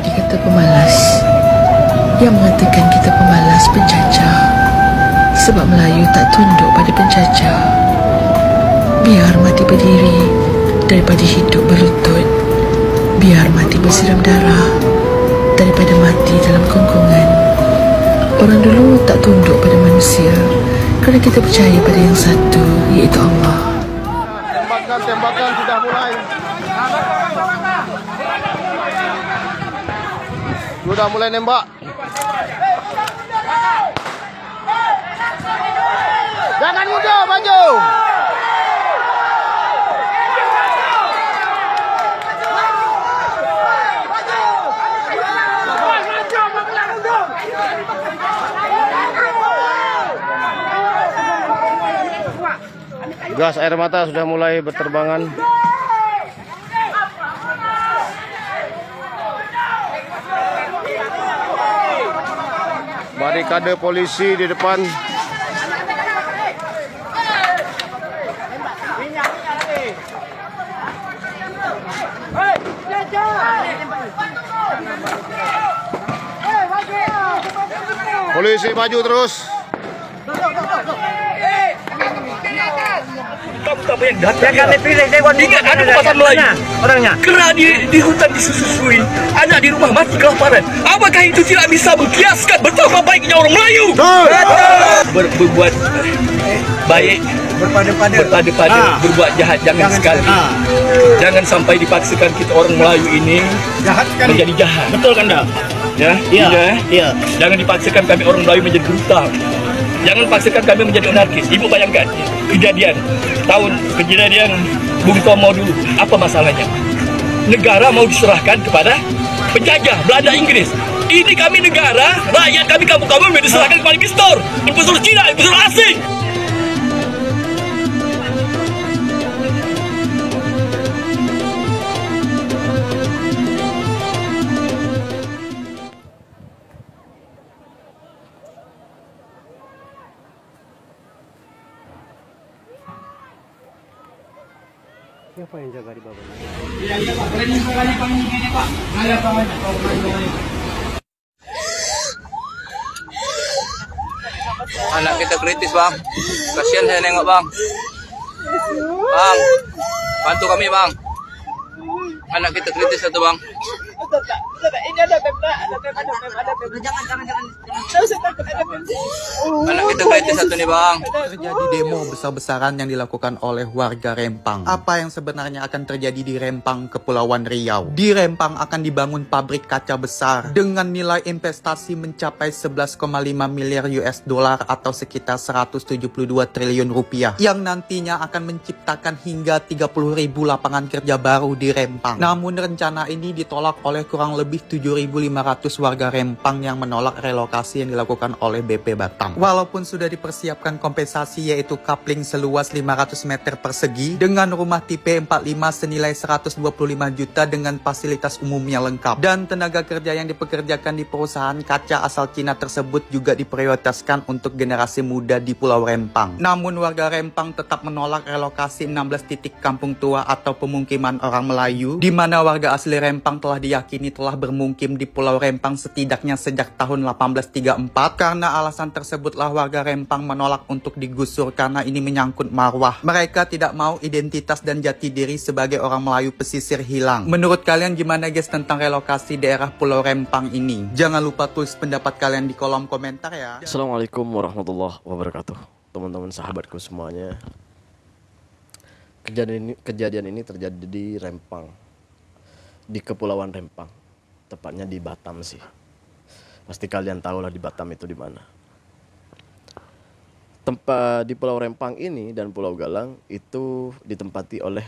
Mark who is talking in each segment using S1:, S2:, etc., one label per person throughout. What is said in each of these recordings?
S1: Dikata pemalas, yang mengatakan kita pemalas, penjajah. Sebab Melayu tak tunduk pada penjajah. Biar mati berdiri daripada hidup berlutut. Biar mati bersiram darah daripada mati dalam kongkongan. Orang dulu tak tunduk pada manusia kerana kita percaya pada yang satu, iaitu Allah.
S2: Tembakan sudah mulai. Sudah mulai nembak. Jangan mundur, maju. Gas air mata sudah mulai berterbangan. Barikade polisi di depan. Polisi maju terus.
S3: Ingat ada pasar Melayu orangnya kena di hutan disusui, anak di rumah mati kelaparan. Apakah itu tidak bisa mengkiaskan betapa baiknya orang Melayu? Berbuat baik, berpada berbuat jahat jangan sekali. Jangan sampai dipaksakan kita orang Melayu ini menjadi jahat. Betul kan dah? Ya, iya. Jangan dipaksakan kami orang Melayu menjadi brutal. Jangan paksakan kami menjadi anarkis. Ibu bayangkan kejadian Bung Tomo dulu. Apa masalahnya? Negara mau diserahkan kepada penjajah Belanda Inggris. Ini kami negara, rakyat kami kampung-kampung mau diserahkan kepada investor Cina, investor asing.
S2: Siapa yang jaga di bawah?
S3: Iya Pak, boleh minta lagi penghubungnya Pak. Ada Pak.
S4: Anak kita kritis bang, kasihan saya nengok bang. Bang, bantu kami bang. Anak kita kritis satu bang.
S5: Ini ada pemda.
S4: Anak kita kritis satu nih bang.
S6: Terjadi demo besar-besaran yang dilakukan oleh warga Rempang. Apa yang sebenarnya akan terjadi di Rempang, Kepulauan Riau? Di Rempang akan dibangun pabrik kaca besar dengan nilai investasi mencapai 11,5 miliar US dollar atau sekitar 172 triliun rupiah yang nantinya akan menciptakan hingga 30.000 lapangan kerja baru di Rempang. Namun rencana ini ditolak oleh kurang lebih 7.500 warga Rempang yang menolak relokasi yang dilakukan oleh BP Batam. Walaupun sudah dipersiapkan kompensasi yaitu kapling seluas 500 meter persegi dengan rumah tipe 45 senilai 125 juta dengan fasilitas umumnya lengkap. Dan tenaga kerja yang dipekerjakan di perusahaan kaca asal Cina tersebut juga diprioritaskan untuk generasi muda di Pulau Rempang. Namun warga Rempang tetap menolak relokasi 16 titik kampung tua atau pemukiman orang Melayu di mana warga asli Rempang telah diyakini telah bermukim di Pulau Rempang setidaknya sejak tahun 1834. Karena alasan tersebutlah warga Rempang menolak untuk digusur karena ini menyangkut marwah. Mereka tidak mau identitas dan jati diri sebagai orang Melayu pesisir hilang. Menurut kalian gimana guys tentang relokasi daerah Pulau Rempang ini? Jangan lupa tulis pendapat kalian di kolom komentar ya.
S7: Assalamualaikum warahmatullahi wabarakatuh. Teman-teman sahabatku semuanya. Kejadian ini terjadi di Rempang. Di Kepulauan Rempang. Tepatnya di Batam sih. Pasti kalian tahu lah di Batam itu di mana. Tempat di Pulau Rempang ini dan Pulau Galang itu ditempati oleh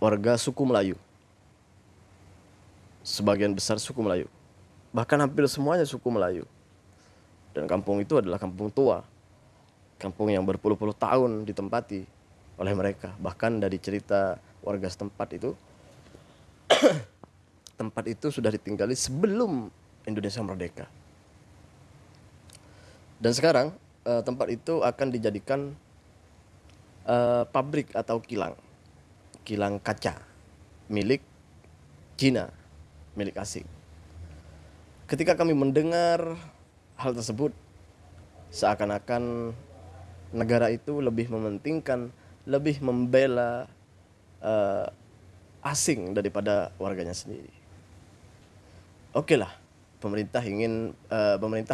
S7: warga suku Melayu. Sebagian besar suku Melayu. Bahkan hampir semuanya suku Melayu. Dan kampung itu adalah kampung tua. Kampung yang berpuluh-puluh tahun ditempati oleh mereka. Bahkan dari cerita warga setempat itu, tempat itu sudah ditinggali sebelum Indonesia merdeka. Dan sekarang tempat itu akan dijadikan pabrik atau kilang kaca milik Cina, milik asing. Ketika kami mendengar hal tersebut, seakan-akan negara itu lebih mementingkan, lebih membela asing daripada warganya sendiri. Oke lah, pemerintah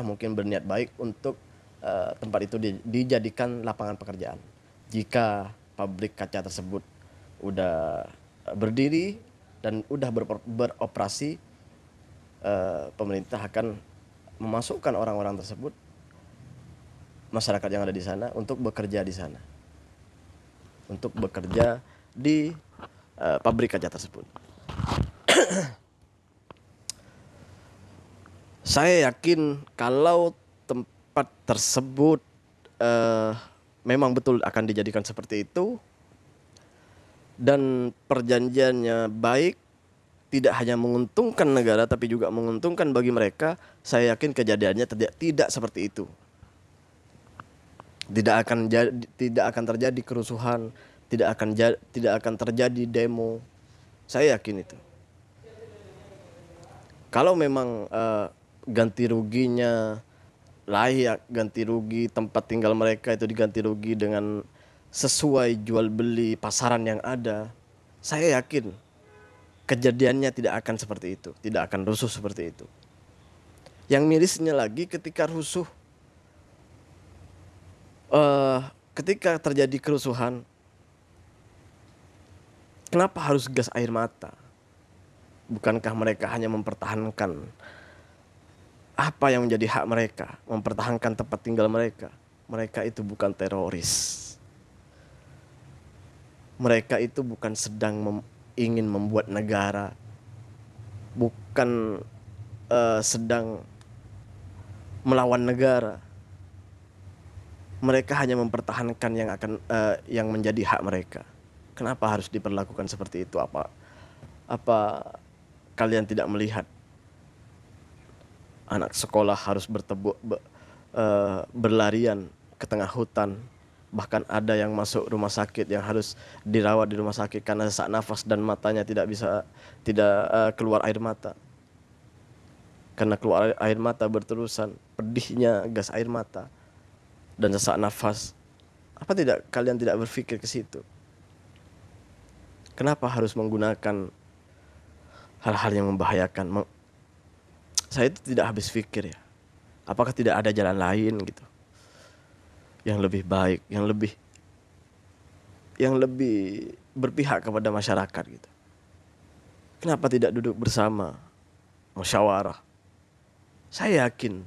S7: mungkin berniat baik untuk tempat itu dijadikan lapangan pekerjaan. Jika pabrik kaca tersebut udah berdiri dan udah beroperasi, pemerintah akan memasukkan orang-orang tersebut, masyarakat yang ada di sana, untuk bekerja di sana, untuk bekerja di pabrik kaca tersebut. Saya yakin kalau tempat tersebut memang betul akan dijadikan seperti itu dan perjanjiannya baik, tidak hanya menguntungkan negara tapi juga menguntungkan bagi mereka, saya yakin kejadiannya tidak seperti itu. Tidak akan terjadi kerusuhan, tidak akan terjadi demo. Saya yakin itu. Kalau memang ganti ruginya layak, ganti rugi tempat tinggal mereka itu diganti rugi dengan sesuai jual beli pasaran yang ada, saya yakin kejadiannya tidak akan seperti itu, tidak akan rusuh seperti itu. Yang mirisnya lagi ketika rusuh, ketika terjadi kerusuhan, kenapa harus gas air mata? Bukankah mereka hanya mempertahankan apa yang menjadi hak mereka, mempertahankan tempat tinggal mereka? Mereka itu bukan teroris. Mereka itu bukan sedang ingin membuat negara, bukan sedang melawan negara. Mereka hanya mempertahankan yang menjadi hak mereka. Kenapa harus diperlakukan seperti itu? Apa kalian tidak melihat anak sekolah harus berlarian ke tengah hutan? Bahkan ada yang masuk rumah sakit yang harus dirawat di rumah sakit karena sesak nafas dan matanya tidak keluar air mata. Karena keluar air mata berterusan, pedihnya gas air mata dan sesak nafas. Apa kalian tidak berpikir ke situ? Kenapa harus menggunakan hal-hal yang membahayakan? Saya itu tidak habis pikir ya. Apakah tidak ada jalan lain gitu, yang lebih baik, yang lebih berpihak kepada masyarakat gitu? Kenapa tidak duduk bersama, musyawarah? Saya yakin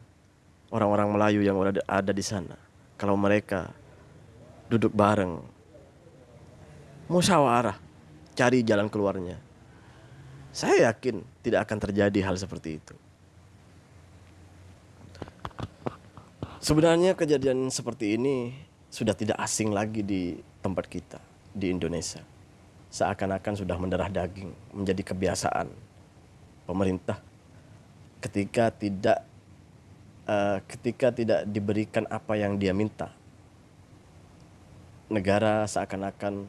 S7: orang-orang Melayu yang ada di sana, kalau mereka duduk bareng, musyawarah, cari jalan keluarnya, saya yakin tidak akan terjadi hal seperti itu. Sebenarnya kejadian seperti ini sudah tidak asing lagi di tempat kita, di Indonesia. Seakan-akan sudah mendarah daging, menjadi kebiasaan pemerintah ketika tidak diberikan apa yang dia minta. Negara seakan-akan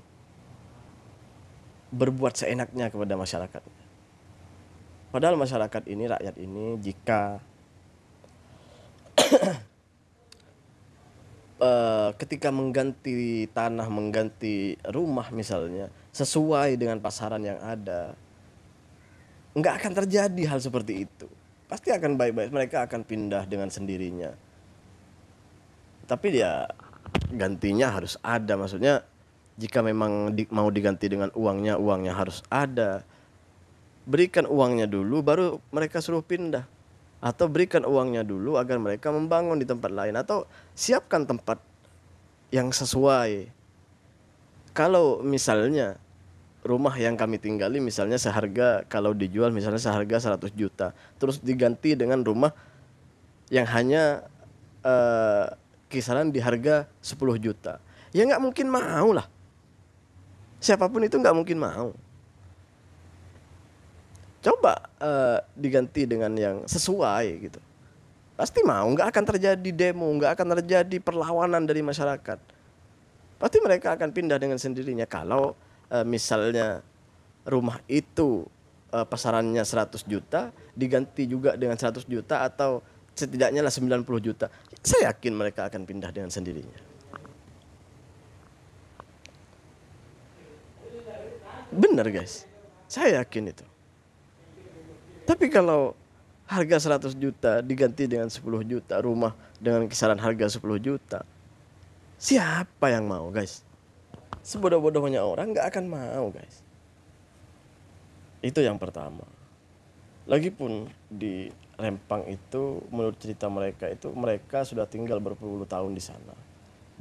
S7: berbuat seenaknya kepada masyarakat. Padahal masyarakat ini, rakyat ini, jika ketika mengganti tanah, mengganti rumah misalnya, sesuai dengan pasaran yang ada, nggak akan terjadi hal seperti itu. Pasti akan baik-baik, mereka akan pindah dengan sendirinya. Tapi dia gantinya harus ada, maksudnya jika memang mau diganti dengan uangnya harus ada. Berikan uangnya dulu, baru mereka suruh pindah. Atau berikan uangnya dulu agar mereka membangun di tempat lain. Atau siapkan tempat yang sesuai. Kalau misalnya rumah yang kami tinggali misalnya seharga, kalau dijual misalnya seharga 100 juta, terus diganti dengan rumah yang hanya kisaran di harga 10 juta, ya nggak mungkin mau lah. Siapapun itu nggak mungkin mau. Coba diganti dengan yang sesuai gitu, pasti mau. Nggak akan terjadi demo, nggak akan terjadi perlawanan dari masyarakat. pasti mereka akan pindah dengan sendirinya. Kalau misalnya rumah itu pasarannya 100 juta diganti juga dengan 100 juta atau setidaknya lah 90 juta, saya yakin mereka akan pindah dengan sendirinya. Benar guys, saya yakin itu. Tapi kalau harga 100 juta diganti dengan 10 juta, rumah dengan kisaran harga 10 juta, siapa yang mau guys? Sebodoh-bodohnya orang nggak akan mau guys. Itu yang pertama. Lagipun di Rempang itu menurut cerita mereka itu mereka sudah tinggal berpuluh tahun di sana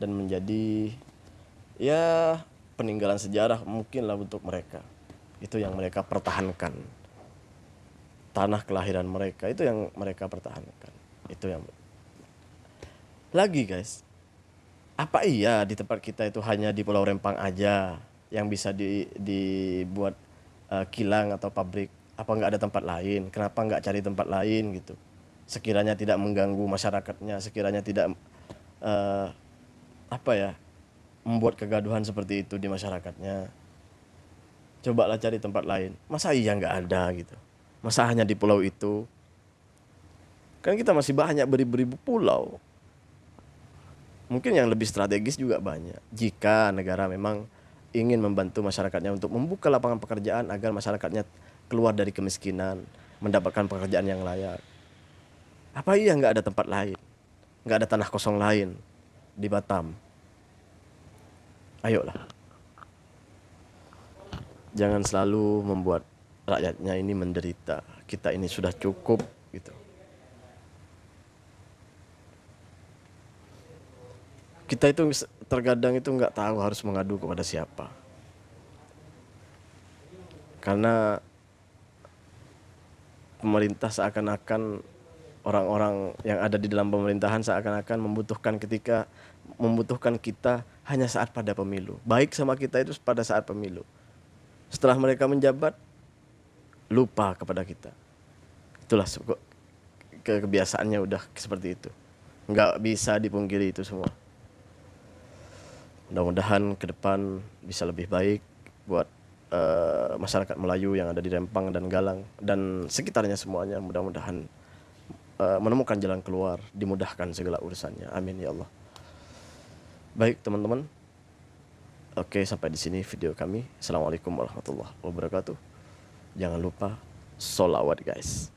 S7: dan menjadi ya peninggalan sejarah mungkin lah untuk mereka. Itu yang mereka pertahankan. Tanah kelahiran mereka itu yang mereka pertahankan. Itu yang lagi guys. Apa iya di tempat kita itu hanya di Pulau Rempang aja yang bisa dibuat kilang atau pabrik? Apa nggak ada tempat lain? Kenapa nggak cari tempat lain gitu? Sekiranya tidak mengganggu masyarakatnya, sekiranya tidak membuat kegaduhan seperti itu di masyarakatnya. Cobalah cari tempat lain. Masa iya nggak ada gitu? Masa hanya di pulau itu? Kan kita masih banyak beribu-ribu pulau. Mungkin yang lebih strategis juga banyak. Jika negara memang ingin membantu masyarakatnya untuk membuka lapangan pekerjaan agar masyarakatnya keluar dari kemiskinan, mendapatkan pekerjaan yang layak. Apa iya nggak ada tempat lain? Nggak ada tanah kosong lain di Batam? Ayolah. Jangan selalu membuat rakyatnya ini menderita. Kita ini sudah cukup gitu. Kita itu terkadang itu nggak tahu harus mengadu kepada siapa. Karena pemerintah seakan-akan orang-orang yang ada di dalam pemerintahan seakan-akan membutuhkan kita hanya saat pada pemilu. Baik sama kita itu pada saat pemilu. Setelah mereka menjabat, lupa kepada kita. Itulah kebiasaannya udah seperti itu. Nggak bisa dipungkiri itu semua. Mudah-mudahan ke depan bisa lebih baik buat masyarakat Melayu yang ada di Rempang dan Galang dan sekitarnya semuanya. Mudah-mudahan menemukan jalan keluar, dimudahkan segala urusannya. Amin ya Allah. Baik teman-teman. Oke, sampai di sini video kami. Assalamualaikum warahmatullahi wabarakatuh. Jangan lupa sholawat guys.